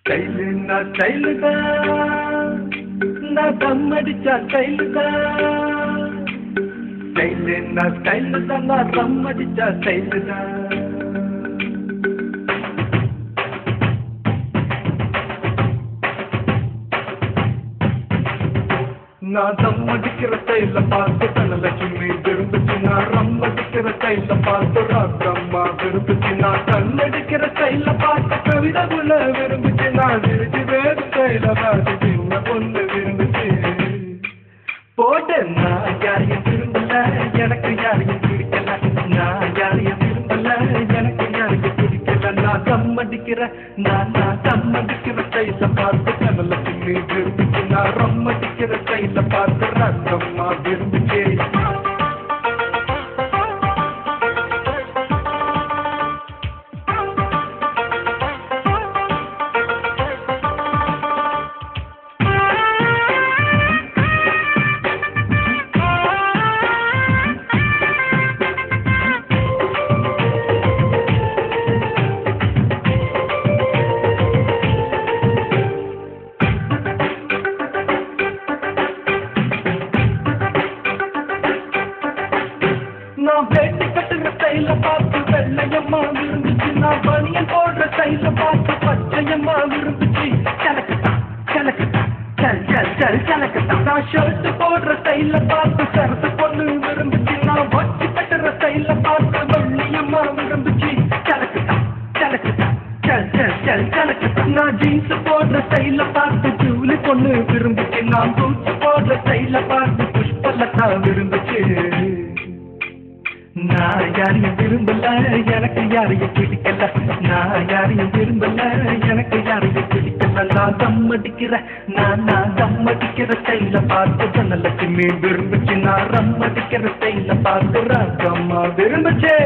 ஸ்டைலுன்னா style தான், நான் தம் அடிச்சா ஸ்டைலு தான். ஸ்டைலுன்னா ஸ்டைலு தான், நான் தம் அடிச்சா ஸ்டைலு தான். நான் தம் அடிக்கிற ஸ்டைல பார்த்து தனலட்சுமி விரும்புச்சு. நான் ரம் அடிக்கிற ஸ்டைல பார்த்து ராக்கம்மா விரும்புச்சு. நான் கண்ணடிக்கிற ஸ்டைல பார்த்து கவிதகுல விரும்புச்சு. நான் சிரிச்சு வேறு ஸ்டைல பார்த்து சின்ன பொண்ணு விரும்புச்சு. போட்டு நான் யாரையும் விரும்பல, எனக்கு யாரையும் பிடிக்கல. நான் யாரையும் விரும்பல, எனக்கு யாரையும் பிடிக்கல. நான் தம் அடிக்கிற நான் தம் அடிக்கிற ஸ்டைல பார்த்து தனலட்சுமி விரும்புச்சு. நான் ரம் அடிக்கிற ஸ்டைல பார்த்து ராக்கம்மா விரும்புச்சு. நான் வேட்டி கட்டுற ஸ்டைல பார்த்து வெள்ளையம்மா விரும்புச்சு. நான் பனியன் போடுற ஸ்டைல பார்த்து பச்சையம்மா விரும்புச்சு. கலக்கட்டா கலக்கட்டா சல் சல் சல் கலக்கட்டா. நான் ஷர்ட் போடுற ஸ்டைல பார்த்து சரசு பொண்ணு விரும்புச்சு. நான் வச்சு கட்டுற ஸ்டைல பார்த்து வெள்ளையம்மா விரும்புச்சு. கலக்கட்டா கலக்கட்டா சல் சல் சல் கலக்கட்டா. நான் ஜீன்ஸ் போடுற ஸ்டைல பார்த்து ஜூலி பொண்ணு விரும்புச்சு. நான் பூச்சி போடுற ஸ்டைல பார்த்து புஷ்பலதா விரும்புச்சு. நான் யாரையும் விரும்பல, எனக்கு யாரையும் பிடிக்கல. நான் யாரையும் விரும்பல, எனக்கு யாரையும் பிடிக்கல. நான் தம் அடிக்கிற நான் தம் அடிக்கிற ஸ்டைல பார்த்து தனலட்சுமி விரும்புச்சு. நான் ரம் அடிக்கிற ஸ்டைல பார்த்து ராக்கம்மா விரும்புச்சு.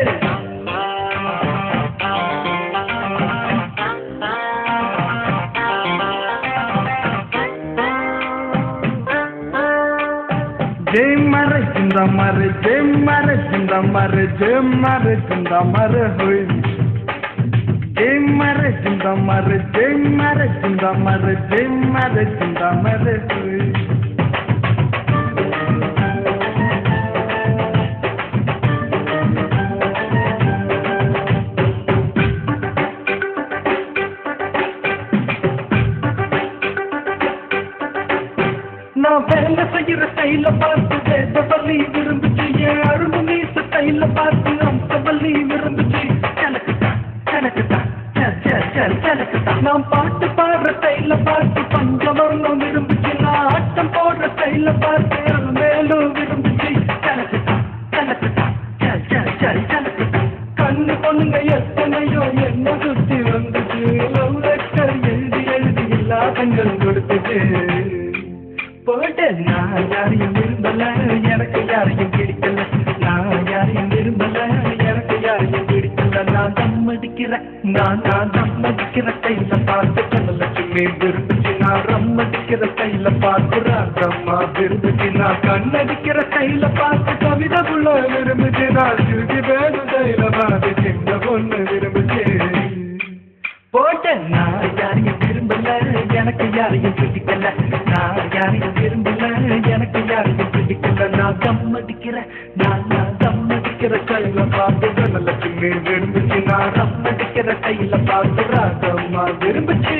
जय मारे जिंदा मारे जय मारे जिंदा मारे जय मारे जिंदा मारे होई. जय मारे जिंदा मारे जय मारे जिंदा मारे जय मारे जिंदा मारे होई. நான் வேலை செய்யற ஸ்டைல பார்த்து வேதவல்லி விரும்புச்சு. என் அரும்பு மீச ஸ்டைல பார்த்து அம்சவல்லி விரும்புச்சு. கலக்கட்டா கலக்கட்டா சல் சல் சல் கலக்கட்டா. நான் பாட்டு பாடுற ஸ்டைல பார்த்து பஞ்சவர்ணம் விரும்புச்சு. நான் ஆட்டம் போடுற ஸ்டைல பார்த்து மேலும் விரும்புச்சு. கலக்கட்டா கலக்கட்டா சல் சல் சல் கலக்கட்டா. கண்ணு பொண்ணுங்க எத்தனையோ என்ன சுத்தி வந்துச்சு. லவ் லெட்டர் எழுதி எழுதி எல்லா கண்கள் கொடுத்துச்சு. போட்டு நான் யாரையும் விரும்பல, எனக்கு யாரையும் பிடிக்கல. நான் யாரையும் விரும்பல, எனக்கு யாரையும் பிடிக்கல. நான் தம் அடிக்கிற நான் தம் அடிக்கிற ஸ்டைல பார்த்து தனலட்சுமி விரும்புச்சு. நான் ரம் அடிக்கிற ஸ்டைல பார்த்து ராக்கம்மா விரும்புச்சு. நான் கண்ணடிக்கிற ஸ்டைல பார்த்து கவிதகுல விரும்புச்சு. நான் சிரிச்சு வேறு ஸ்டைல பார்த்து சின்ன பொண்ணு விரும்புச்சு. போட்டு நான் யாரையும் விரும்பல, எனக்கு யாரையும் பிடிக்கல. நான் யாரையும் விரும்பல, எனக்கு யாரையும் பிடிக்கல. நான் தம் அடிக்கிற நான் தம் அடிக்கிற ஸ்டைல பார்த்து தனலட்சுமி விரும்புச்சு. நான் ரம் அடிக்கிற ஸ்டைல பார்த்து ராக்கம்மா விரும்புச்சு.